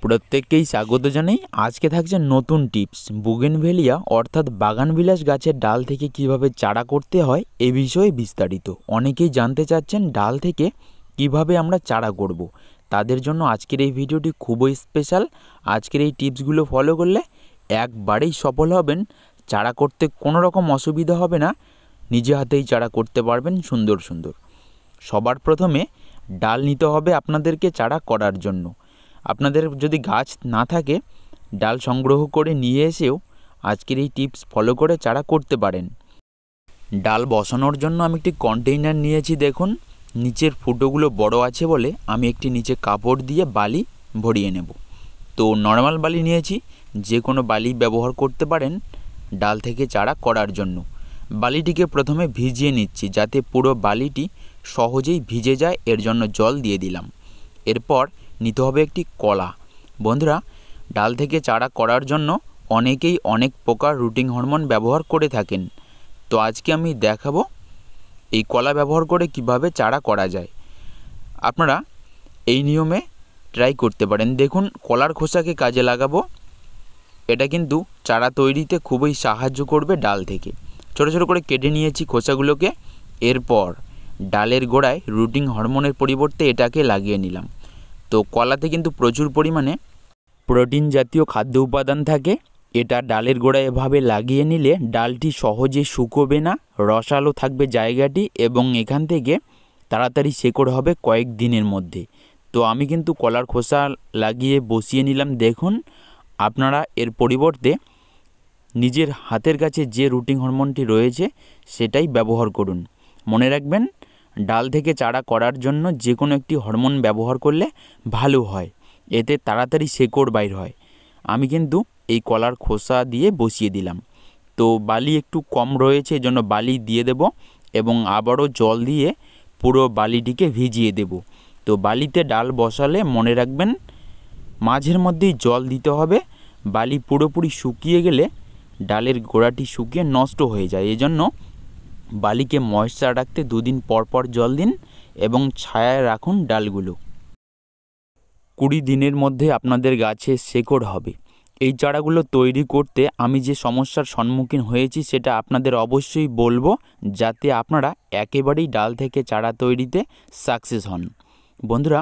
প্রত্যেককেই স্বাগত জানাই। আজকে থাকছে নতুন টিপস। বুগেনভেলিয়া অর্থাৎ বাগানবিলাস গাছের ডাল থেকে কিভাবে চারা করতে হয় এ বিষয়ে বিস্তারিত। অনেকেই জানতে চাচ্ছেন ডাল থেকে কিভাবে আমরা চারা করব। তাদের জন্য আজকের এই ভিডিওটি খুবই স্পেশাল। আজকের এই টিপসগুলো ফলো করলে একবারেই সফল হবেন। চারা করতে কোনো রকম অসুবিধা হবে না, নিজে হাতেই চারা করতে পারবেন সুন্দর সুন্দর। সবার প্রথমে ডাল নিতে হবে আপনাদেরকে চারা করার জন্য। আপনাদের যদি গাছ না থাকে, ডাল সংগ্রহ করে নিয়ে এসেও আজকের এই টিপস ফলো করে চারা করতে পারেন। ডাল বসানোর জন্য আমি একটি কন্টেইনার নিয়েছি। দেখুন, নিচের ফুটোগুলো বড় আছে বলে আমি একটি নিচে কাপড় দিয়ে বালি ভরিয়ে নেব। তো নর্মাল বালি নিয়েছি, যে কোনো বালি ব্যবহার করতে পারেন ডাল থেকে চারা করার জন্য। বালিটিকে প্রথমে ভিজিয়ে নিচ্ছি যাতে পুরো বালিটি সহজেই ভিজে যায়, এর জন্য জল দিয়ে দিলাম। এরপর নিতে হবে একটি কলা। বন্ধুরা, ডাল থেকে চারা করার জন্য অনেকেই অনেক প্রকার রুটিং হরমোন ব্যবহার করে থাকেন। তো আজকে আমি দেখাবো এই কলা ব্যবহার করে কিভাবে চারা করা যায়। আপনারা এই নিয়মে ট্রাই করতে পারেন। দেখুন, কলার খোসাকে কাজে লাগাবো। এটা কিন্তু চারা তৈরিতে খুবই সাহায্য করবে ডাল থেকে। ছোটো ছোটো করে কেটে নিয়েছি খোসাগুলোকে। এরপর ডালের গোড়ায় রুটিং হরমোনের পরিবর্তে এটাকে লাগিয়ে নিলাম। তো কলাতে কিন্তু প্রচুর পরিমাণে প্রোটিন জাতীয় খাদ্য উপাদান থাকে। এটা ডালের গোড়ায় এভাবে লাগিয়ে নিলে ডালটি সহজে শুকোবে না, রসালো থাকবে জায়গাটি, এবং এখান থেকে তাড়াতাড়ি শেকড় হবে কয়েক দিনের মধ্যে। তো আমি কিন্তু কলার খোসা লাগিয়ে বসিয়ে নিলাম। দেখুন, আপনারা এর পরিবর্তে নিজের হাতের কাছে যে রুটিং হরমোনটি রয়েছে সেটাই ব্যবহার করুন। মনে রাখবেন, ডাল থেকে চারা করার জন্য যে কোনো একটি হরমোন ব্যবহার করলে ভালো হয়, এতে তাড়াতাড়ি শেকড় বাইর হয়। আমি কিন্তু এই কলার খোসা দিয়ে বসিয়ে দিলাম। তো বালি একটু কম রয়েছে, এজন্য বালি দিয়ে দেব এবং আবারও জল দিয়ে পুরো বালিটিকে ভিজিয়ে দেব। তো বালিতে ডাল বসালে মনে রাখবেন মাঝের মধ্যেই জল দিতে হবে। বালি পুরোপুরি শুকিয়ে গেলে ডালের গোড়াটি শুকিয়ে নষ্ট হয়ে যায়। এজন্য বালিকে ময়েশ্চার রাখতে দুদিন পর পর জল দিন এবং ছায়ায় রাখুন ডালগুলো। 20 দিনের মধ্যে আপনাদের গাছে শেকড় হবে। এই চারাগুলো তৈরি করতে আমি যে সমস্যার সম্মুখীন হয়েছি সেটা আপনাদের অবশ্যই বলবো, যাতে আপনারা একেবারেই ডাল থেকে চারা তৈরিতে সাকসেস হন। বন্ধুরা,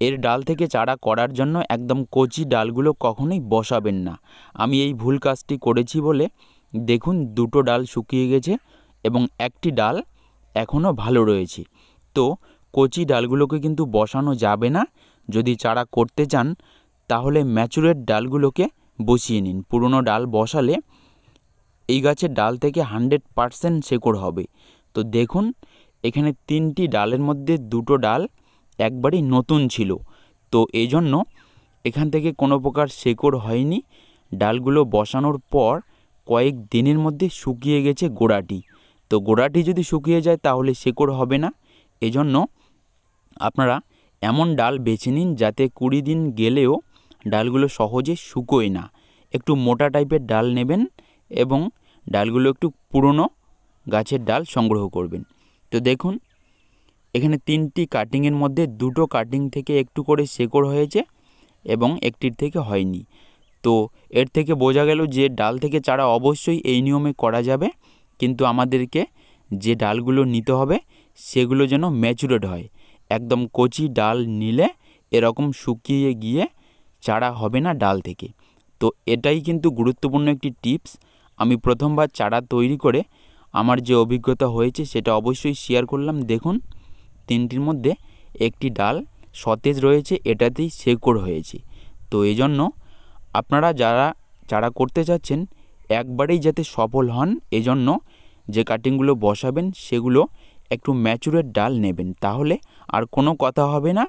এর ডাল থেকে চারা করার জন্য একদম কচি ডালগুলো কখনোই বসাবেন না। আমি এই ভুল কাজটি করেছি বলে দেখুন, 2টো ডাল শুকিয়ে গেছে এবং একটি ডাল এখনও ভালো রয়েছে। তো কচি ডালগুলোকে কিন্তু বসানো যাবে না। যদি চারা করতে চান তাহলে ম্যাচুরেট ডালগুলোকে বসিয়ে নিন। পুরনো ডাল বসালে এই গাছের ডাল থেকে 100% শেকড় হবে। তো দেখুন, এখানে 3টি ডালের মধ্যে 2টো ডাল একবারই নতুন ছিল। তো এই জন্য এখান থেকে কোনো প্রকার শেকড় হয়নি। ডালগুলো বসানোর পর কয়েক দিনের মধ্যে শুকিয়ে গেছে গোড়াটি। তো গোড়াটি যদি শুকিয়ে যায় তাহলে শেকড় হবে না। এজন্য আপনারা এমন ডাল বেছে নিন যাতে 20 দিন গেলেও ডালগুলো সহজে শুকোয় না। একটু মোটা টাইপের ডাল নেবেন এবং ডালগুলো একটু পুরনো গাছের ডাল সংগ্রহ করবেন। তো দেখুন, এখানে 3টি কাটিংয়ের মধ্যে 2টো কাটিং থেকে একটু করে শেকড় হয়েছে এবং একটির থেকে হয়নি। তো এর থেকে বোঝা গেল যে ডাল থেকে চারা অবশ্যই এই নিয়মে করা যাবে, কিন্তু আমাদেরকে যে ডালগুলো নিতে হবে সেগুলো যেন ম্যাচুরেট হয়। একদম কচি ডাল নিলে এরকম শুকিয়ে গিয়ে চারা হবে না ডাল থেকে। তো এটাই কিন্তু গুরুত্বপূর্ণ একটি টিপস। আমি প্রথমবার চারা তৈরি করে আমার যে অভিজ্ঞতা হয়েছে সেটা অবশ্যই শেয়ার করলাম। দেখুন, 3টির মধ্যে একটি ডাল সতেজ রয়েছে, এটাতেই শেকড় হয়েছে। তো এই জন্য আপনারা যারা চারা করতে চাচ্ছেন একবারেই যাতে সফল হন, এজন্য যে কাটিংগুলো বসাবেন সেগুলো একটু ম্যাচুরেট ডাল নেবেন, তাহলে আর কোনো কথা হবে না।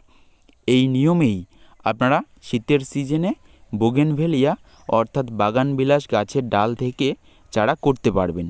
এই নিয়মেই আপনারা শীতের সিজনে বুগেনভেলিয়া অর্থাৎ বাগানবিলাস গাছের ডাল থেকে চারা করতে পারবেন।